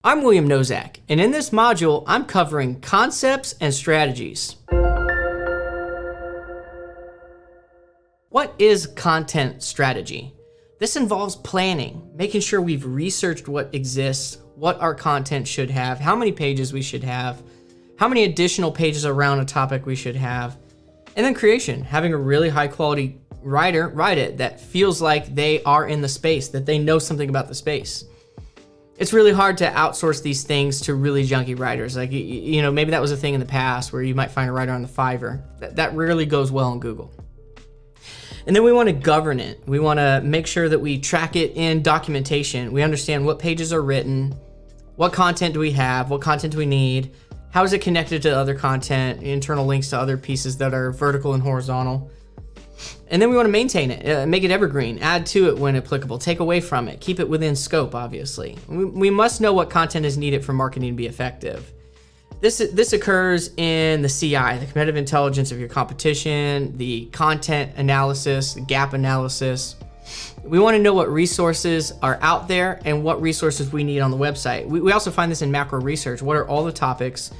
I'm William Nozak, and in this module, I'm covering concepts and strategies. What is content strategy? This involves planning, making sure we've researched what exists, what our content should have, how many pages we should have, how many additional pages around a topic we should have, and then creation, having a really high quality writer write it that feels like they are in the space, that they know something about the space. It's really hard to outsource these things to really junky writers. Like, you know, maybe that was a thing in the past where you might find a writer on the Fiverr. That rarely goes well on Google. And then we want to govern it. We want to make sure that we track it in documentation. We understand what pages are written, what content do we have, what content do we need, how is it connected to other content, internal links to other pieces that are vertical and horizontal. And then we want to maintain it, make it evergreen, add to it when applicable, take away from it, keep it within scope, obviously. We must know what content is needed for marketing to be effective. This occurs in the CI, the competitive intelligence of your competition, the content analysis, the gap analysis. We want to know what resources are out there and what resources we need on the website. We also find this in macro research. What are all the topics?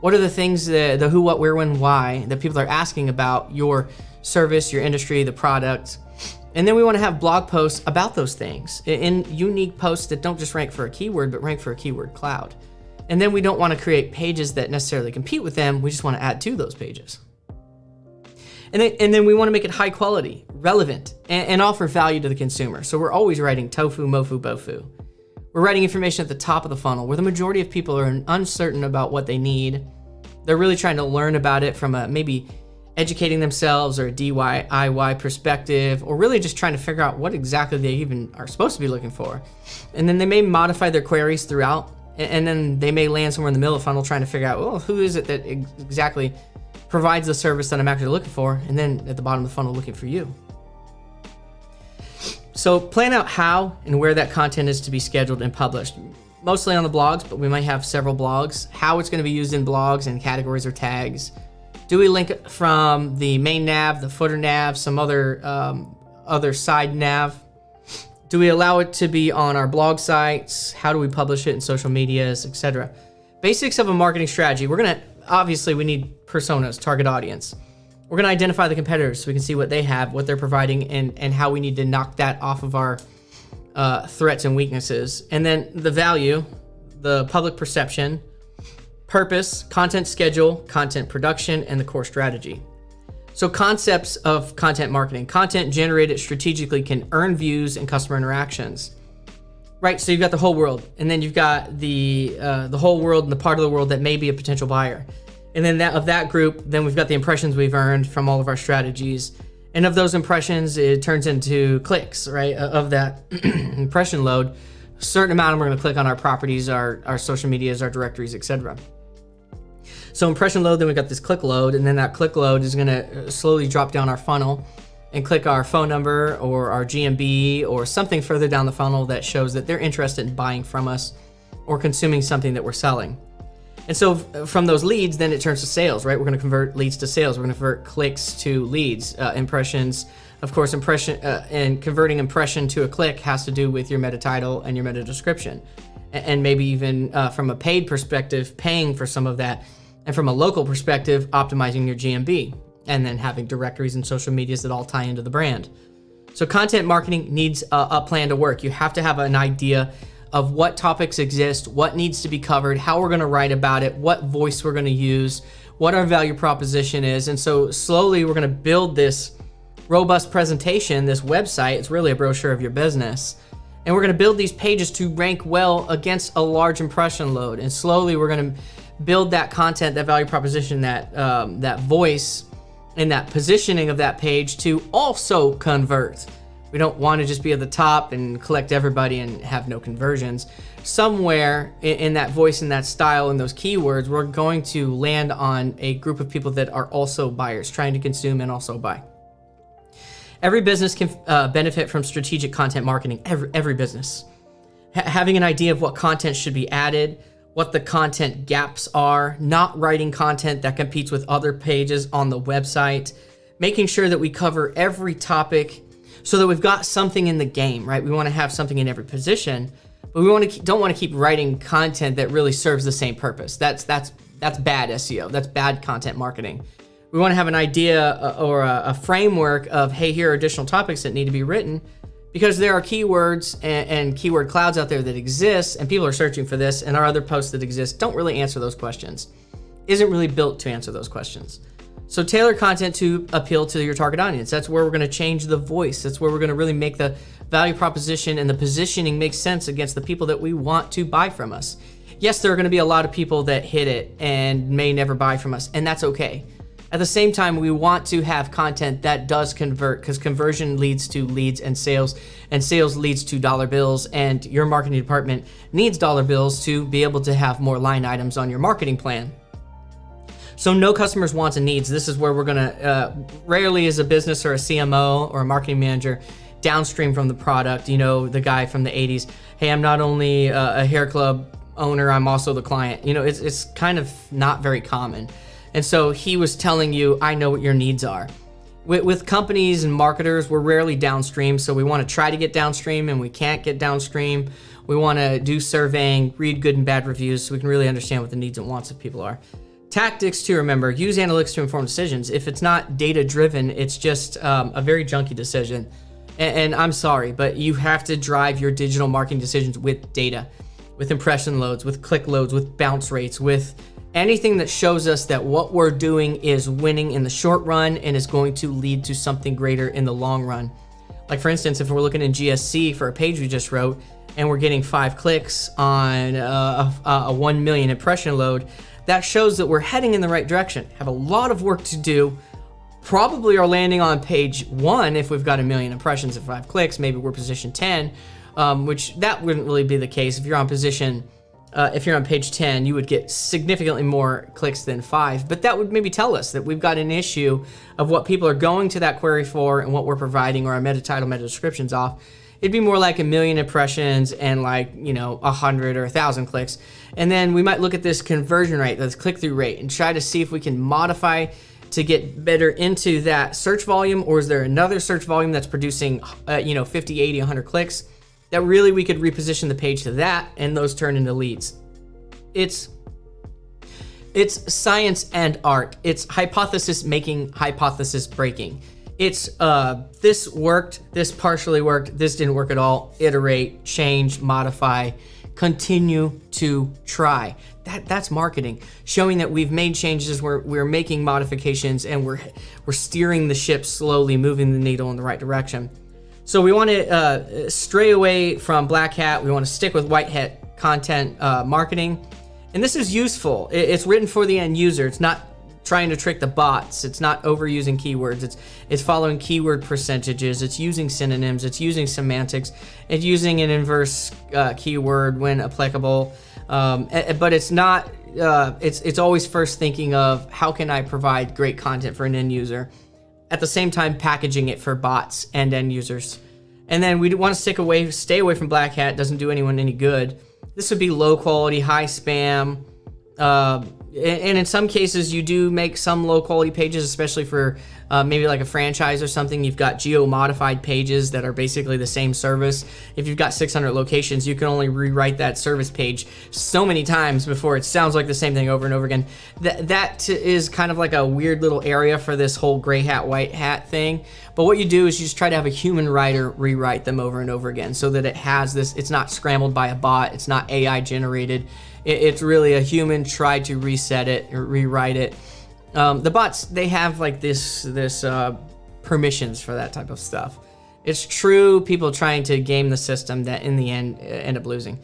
What are the things, the who, what, where, when, why, that people are asking about your service, your industry, the product? And then we want to have blog posts about those things in unique posts that don't just rank for a keyword, but rank for a keyword cloud. And then we don't want to create pages that necessarily compete with them. We just want to add to those pages. And then we want to make it high quality, relevant, and offer value to the consumer. So we're always writing tofu, mofu, bofu. We're writing information at the top of the funnel where the majority of people are uncertain about what they need. They're really trying to learn about it from a maybe educating themselves or a DIY perspective, or really just trying to figure out what exactly they even are supposed to be looking for. And then they may modify their queries throughout, and then they may land somewhere in the middle of the funnel trying to figure out, well, who is it that exactly provides the service that I'm actually looking for? And then at the bottom of the funnel looking for you. So plan out how and where that content is to be scheduled and published. Mostly on the blogs, but we might have several blogs. How it's going to be used in blogs and categories or tags. Do we link from the main nav, the footer nav, some other side nav? Do we allow it to be on our blog sites? How do we publish it in social medias, etc.? Basics of a marketing strategy. Obviously we need personas, target audience. We're gonna identify the competitors so we can see what they have, what they're providing, and how we need to knock that off of our threats and weaknesses. And then the value, the public perception, purpose, content schedule, content production, and the core strategy. So concepts of content marketing. Content generated strategically can earn views and customer interactions. Right, so you've got the whole world, and then you've got the whole world and the part of the world that may be a potential buyer. And then of that group, then we've got the impressions we've earned from all of our strategies. And of those impressions, it turns into clicks, right? Of that impression load, a certain amount of them are gonna click on our properties, our social medias, our directories, etc. So impression load, then we've got this click load, and then that click load is gonna slowly drop down our funnel and click our phone number or our GMB or something further down the funnel that shows that they're interested in buying from us or consuming something that we're selling. And so from those leads, then it turns to sales, right? We're gonna convert leads to sales. We're gonna convert clicks to leads, impressions. Of course, and converting impression to a click has to do with your meta title and your meta description. And maybe even from a paid perspective, paying for some of that. And from a local perspective, optimizing your GMB, and then having directories and social medias that all tie into the brand. So content marketing needs a plan to work. You have to have an idea of what topics exist, what needs to be covered, how we're gonna write about it, what voice we're gonna use, what our value proposition is. And so slowly we're gonna build this robust presentation, this website. It's really a brochure of your business. And we're gonna build these pages to rank well against a large impression load. And slowly we're gonna build that content, that value proposition, that voice, and that positioning of that page to also convert. We don't want to just be at the top and collect everybody and have no conversions. Somewhere in that voice and that style and those keywords, we're going to land on a group of people that are also buyers, trying to consume and also buy. Every business can benefit from strategic content marketing, every business. Having an idea of what content should be added, what the content gaps are, not writing content that competes with other pages on the website, making sure that we cover every topic so that we've got something in the game, right? We want to have something in every position, but but we don't want to keep writing content that really serves the same purpose. That's bad SEO. That's bad content marketing. We want to have an idea or a framework of, hey, here are additional topics that need to be written, because there are keywords and keyword clouds out there that exist, and people are searching for this, and our other posts that exist don't really answer those questions. Isn't really built to answer those questions. So tailor content to appeal to your target audience. That's where we're going to change the voice. That's where we're going to really make the value proposition and the positioning make sense against the people that we want to buy from us. Yes, there are going to be a lot of people that hit it and may never buy from us, and that's okay. At the same time, we want to have content that does convert, because conversion leads to leads and sales leads to dollar bills, and your marketing department needs dollar bills to be able to have more line items on your marketing plan. So know customers' wants and needs. This is where we're gonna, rarely is a business or a CMO or a marketing manager downstream from the product. You know, the guy from the 80s, hey, I'm not only a hair club owner, I'm also the client. You know, it's kind of not very common. And so he was telling you, I know what your needs are. With companies and marketers, we're rarely downstream, so we wanna try to get downstream, and we can't get downstream. We wanna do surveying, read good and bad reviews, so we can really understand what the needs and wants of people are. Tactics to remember: use analytics to inform decisions. If it's not data driven, it's just a very junky decision. And I'm sorry, but you have to drive your digital marketing decisions with data, with impression loads, with click loads, with bounce rates, with anything that shows us that what we're doing is winning in the short run and is going to lead to something greater in the long run. Like for instance, if we're looking in GSC for a page we just wrote and we're getting 5 clicks on a 1 million impression load, that shows that we're heading in the right direction. Have a lot of work to do. Probably are landing on page 1 if we've got 1 million impressions at 5 clicks. Maybe we're position 10, which that wouldn't really be the case. If you're on page 10, you would get significantly more clicks than 5. But that would maybe tell us that we've got an issue of what people are going to that query for and what we're providing, or our meta title, meta descriptions off. It'd be more like 1 million impressions and 100 or 1,000 clicks. And then we might look at this conversion rate, this click-through rate, and try to see if we can modify to get better into that search volume, or is there another search volume that's producing 50, 80, 100 clicks that really we could reposition the page to that, and those turn into leads. It's science and art. It's hypothesis making, hypothesis breaking. It's this worked, this partially worked, this didn't work at all. Iterate, change, modify, continue to try. That's marketing, showing that we've made changes, we're making modifications, and we're steering the ship slowly, moving the needle in the right direction. So we want to stray away from black hat. We want to stick with white hat content marketing, and this is useful. It's written for the end user. It's not trying to trick the bots. It's not overusing keywords. It's following keyword percentages. It's using synonyms. It's using semantics. It's using an inverse keyword when applicable. But it's not. It's always first thinking of how can I provide great content for an end user, at the same time packaging it for bots and end users. And then we want to stay away from black hat. Doesn't do anyone any good. This would be low quality, high spam. And in some cases, you do make some low quality pages, especially for maybe like a franchise or something. You've got geo-modified pages that are basically the same service. If you've got 600 locations, you can only rewrite that service page so many times before it sounds like the same thing over and over again. That is kind of like a weird little area for this whole gray hat, white hat thing. But what you do is you just try to have a human writer rewrite them over and over again so that it has this, it's not scrambled by a bot, it's not AI generated. It's really a human tried to reset it or rewrite it. The bots, they have like this permissions for that type of stuff. It's true people trying to game the system that in the end end up losing.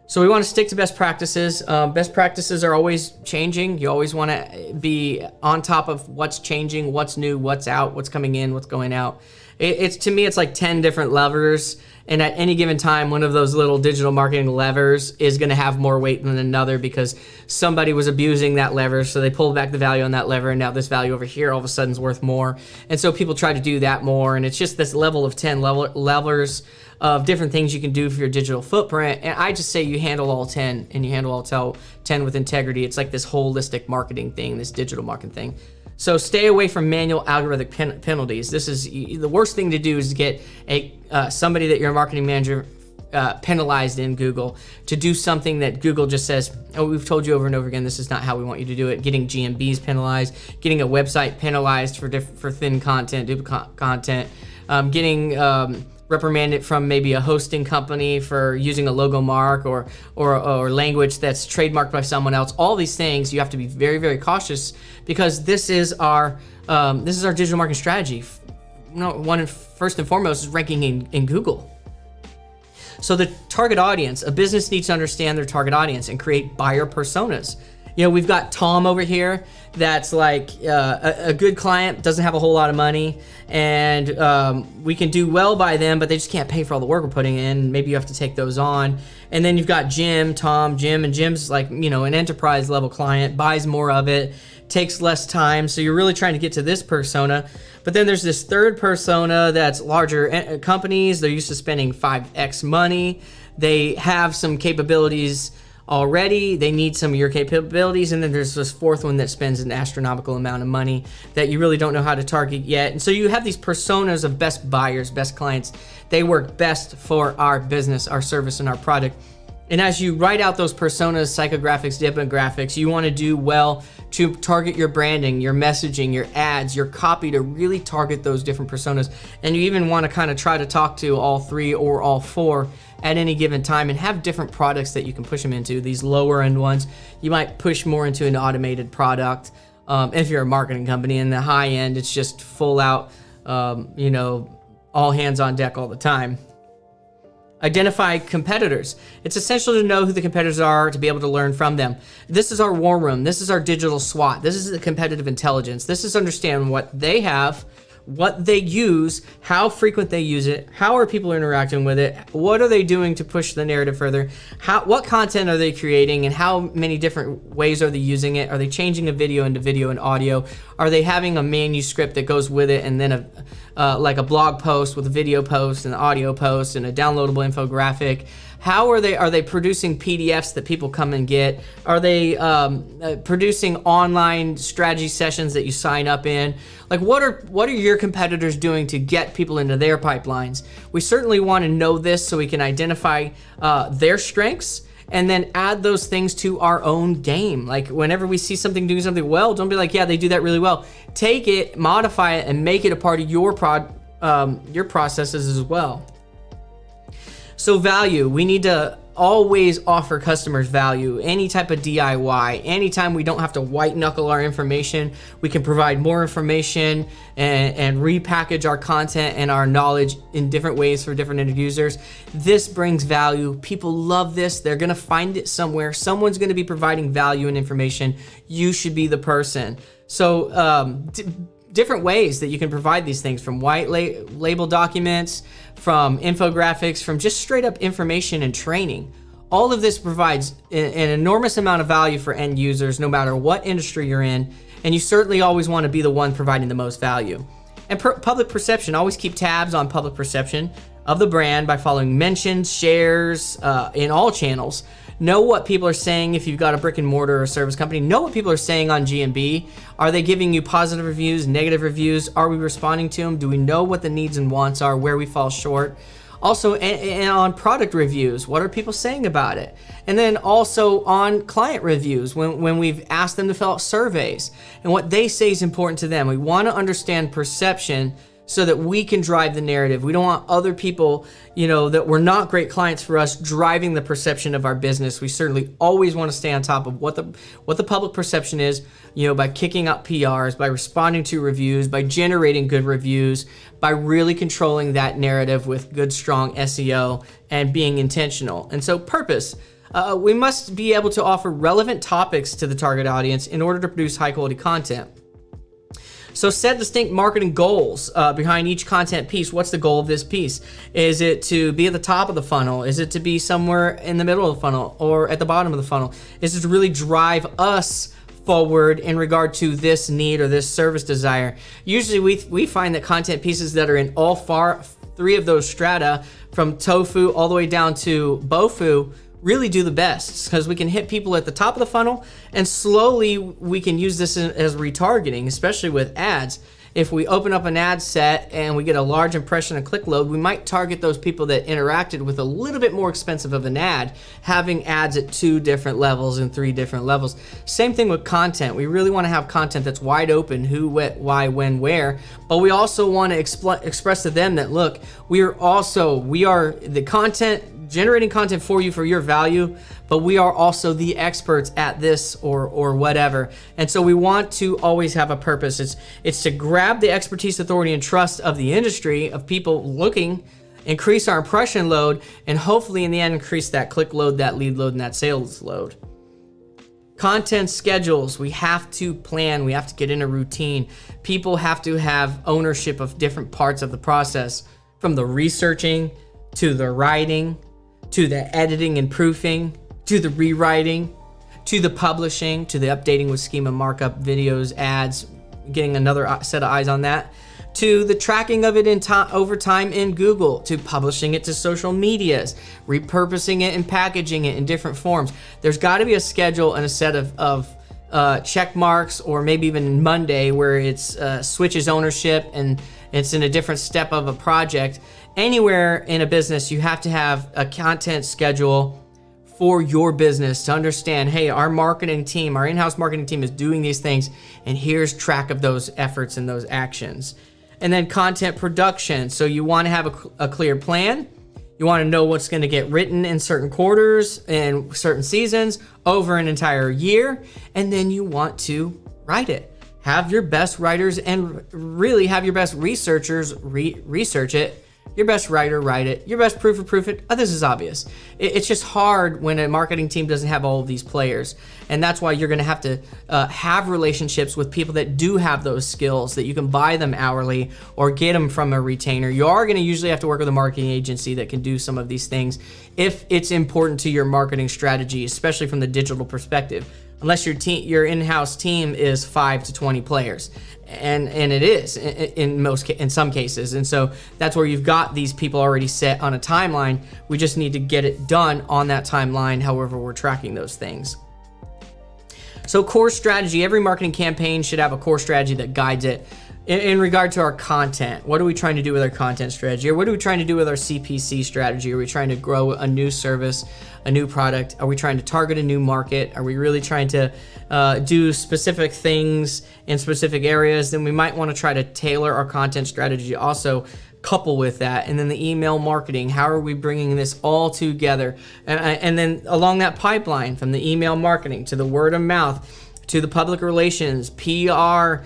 So we want to stick to best practices. Best practices are always changing. You always want to be on top of what's changing, what's new, what's out, what's coming in, what's going out. To me, it's like 10 different levers. And at any given time, one of those little digital marketing levers is going to have more weight than another because somebody was abusing that lever. So they pulled back the value on that lever. And now this value over here all of a sudden is worth more. And so people try to do that more. And it's just this level of 10 levers of different things you can do for your digital footprint. And I just say you handle all 10 and you handle all 10 with integrity. It's like this holistic marketing thing, this digital marketing thing. So stay away from manual algorithmic penalties. This is the worst thing to do is to get somebody that you're a marketing manager penalized in Google to do something that Google just says, oh, we've told you over and over again, this is not how we want you to do it. Getting GMBs penalized, getting a website penalized for thin content, duplicate content, getting reprimanded from maybe a hosting company for using a logo mark or language that's trademarked by someone else. All these things you have to be very, very cautious, because this is our digital marketing strategy. First and foremost is ranking in Google. So the target audience, a business needs to understand their target audience and create buyer personas. You know, we've got Tom over here that's like a good client, doesn't have a whole lot of money, and we can do well by them, but they just can't pay for all the work we're putting in. Maybe you have to take those on. And then you've got Jim, and Jim's like, you know, an enterprise level client, buys more of it, takes less time. So you're really trying to get to this persona. But then there's this third persona that's larger companies. They're used to spending 5x money. They have some capabilities already. They need some of your capabilities. And then there's this fourth one that spends an astronomical amount of money that you really don't know how to target yet. And so you have these personas of best buyers, best clients. They work best for our business, our service, and our product. And as you write out those personas, psychographics, demographics, you want to do well to target your branding, your messaging, your ads, your copy to really target those different personas. And you even want to kind of try to talk to all three or all four at any given time, and have different products that you can push them into. These lower end ones, you might push more into an automated product if you're a marketing company. And the high end, it's just full out, you know, all hands on deck all the time. Identify competitors. It's essential to know who the competitors are to be able to learn from them. This is our war room. This is our digital SWOT. This is the competitive intelligence. This is understand what they have, what they use, how frequent they use it, how are people interacting with it, what are they doing to push the narrative further, what content are they creating, and how many different ways are they using it. Are they changing a video into video and audio? Are they having a manuscript that goes with it, and then like a blog post with a video post and an audio post and a downloadable infographic? How are they producing PDFs that people come and get? Are they producing online strategy sessions that you sign up in? Like, what are your competitors doing to get people into their pipelines? We certainly want to know this so we can identify their strengths and then add those things to our own game. Like, whenever we see something doing something well, don't be like, yeah, they do that really well. Take it, modify it, and make it a part of your processes as well. So value, we need to always offer customers value. Any type of DIY, anytime we don't have to white knuckle our information, we can provide more information and repackage our content and our knowledge in different ways for different end users. This brings value. People love this. They're gonna find it somewhere. Someone's gonna be providing value and information. You should be the person. So different ways that you can provide these things, from white label documents, from infographics, from just straight up information and training. All of this provides an enormous amount of value for end users, no matter what industry you're in, and you certainly always want to be the one providing the most value. And public perception, always keep tabs on public perception of the brand by following mentions, shares in all channels. Know what people are saying if you've got a brick and mortar or service company. Know what people are saying on GMB. Are they giving you positive reviews, negative reviews? Are we responding to them? Do we know what the needs and wants are, where we fall short? Also, and on product reviews, what are people saying about it? And then also on client reviews, when we've asked them to fill out surveys and what they say is important to them. We want to understand perception so that we can drive the narrative. We don't want other people, you know, that were not great clients for us driving the perception of our business. We certainly always want to stay on top of what the public perception is, you know, by kicking out PRs, by responding to reviews, by generating good reviews, by really controlling that narrative with good, strong SEO and being intentional. And so purpose. We must be able to offer relevant topics to the target audience in order to produce high quality content. So set distinct marketing goals behind each content piece. What's the goal of this piece? Is it to be at the top of the funnel? Is it to be somewhere in the middle of the funnel or at the bottom of the funnel? Is it to really drive us forward in regard to this need or this service desire? Usually we find that content pieces that are in all three of those strata, from tofu all the way down to bofu, really do the best, because we can hit people at the top of the funnel, and slowly we can use this as retargeting, especially with ads. if we open up an ad set and we get a large impression and click load, we might target those people that interacted with a little bit more expensive of an ad, having ads at 2 different levels and 3 different levels. Same thing with content. We really want to have content that's wide open, who, what, why, when, where, but we also want to express to them that, look, we are the content, generating content for you for your value, but we are also the experts at this or whatever. And so we want to always have a purpose. It's to grab the expertise, authority, and trust of the industry, of people looking, increase our impression load, and hopefully in the end increase that click load, that lead load, and that sales load. Content schedules, we have to plan, we have to get in a routine. People have to have ownership of different parts of the process, from the researching to the writing, to the editing and proofing, to the rewriting, to the publishing, to the updating with schema markup, videos, ads, getting another set of eyes on that, to the tracking of it over time in Google, to publishing it to social medias, repurposing it and packaging it in different forms. There's got to be a schedule and a set of check marks, or maybe even Monday where it's switches ownership and it's in a different step of a project. Anywhere in a business, you have to have a content schedule for your business to understand, hey, our marketing team, our in-house marketing team is doing these things, and here's track of those efforts and those actions. And then content production. So you want to have a clear plan. You want to know what's going to get written in certain quarters and certain seasons over an entire year. And then you want to write it. Have your best writers and really have your best researchers research it. Your best writer write it. Your best proofer proof it. Oh, this is obvious. It's just hard when a marketing team doesn't have all of these players. And that's why you're going to have to have relationships with people that do have those skills, that you can buy them hourly or get them from a retainer. You are going to usually have to work with a marketing agency that can do some of these things if it's important to your marketing strategy, especially from the digital perspective. Unless your in-house team is 5 to 20 players, and it is in some cases, and so that's where you've got these people already set on a timeline. We just need to get it done on that timeline, however we're tracking those things. So core strategy, every marketing campaign should have a core strategy that guides it. In regard to our content, what are we trying to do with our content strategy? Or what are we trying to do with our CPC strategy? Are we trying to grow a new service, a new product? Are we trying to target a new market? Are we really trying to do specific things in specific areas? Then we might want to try to tailor our content strategy also couple with that. And then the email marketing, how are we bringing this all together? And then along that pipeline, from the email marketing to the word of mouth, to the public relations, PR,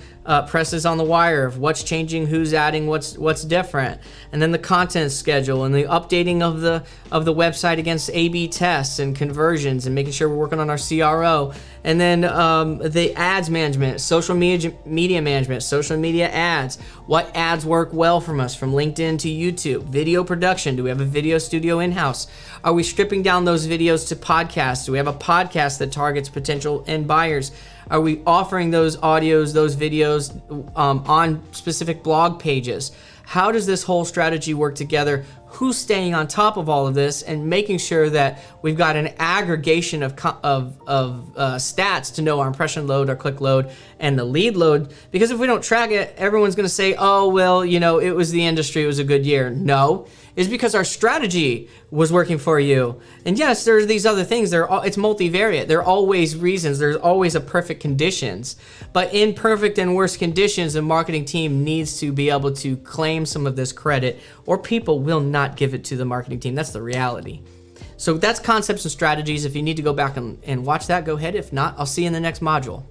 presses on the wire of what's changing, who's adding, what's different, and then the content schedule and the updating of the website against A/B tests and conversions, and making sure we're working on our CRO, and then the ads management, social media management, social media ads. What ads work well from us, from LinkedIn to YouTube? Video production. Do we have a video studio in-house? Are we stripping down those videos to podcasts? Do we have a podcast that targets potential end buyers? Are we offering those audios, those videos on specific blog pages? How does this whole strategy work together? Who's staying on top of all of this and making sure that we've got an aggregation of stats to know our impression load, our click load, and the lead load? Because if we don't track it, everyone's going to say, oh, well, it was the industry, it was a good year. No, it's because our strategy was working for you. And yes, there's these other things. It's multivariate. There are always reasons. There's always a perfect conditions. But in perfect and worst conditions, the marketing team needs to be able to claim some of this credit, or people will not give it to the marketing team. That's the reality. So that's concepts and strategies. If you need to go back and watch that, go ahead. If not, I'll see you in the next module.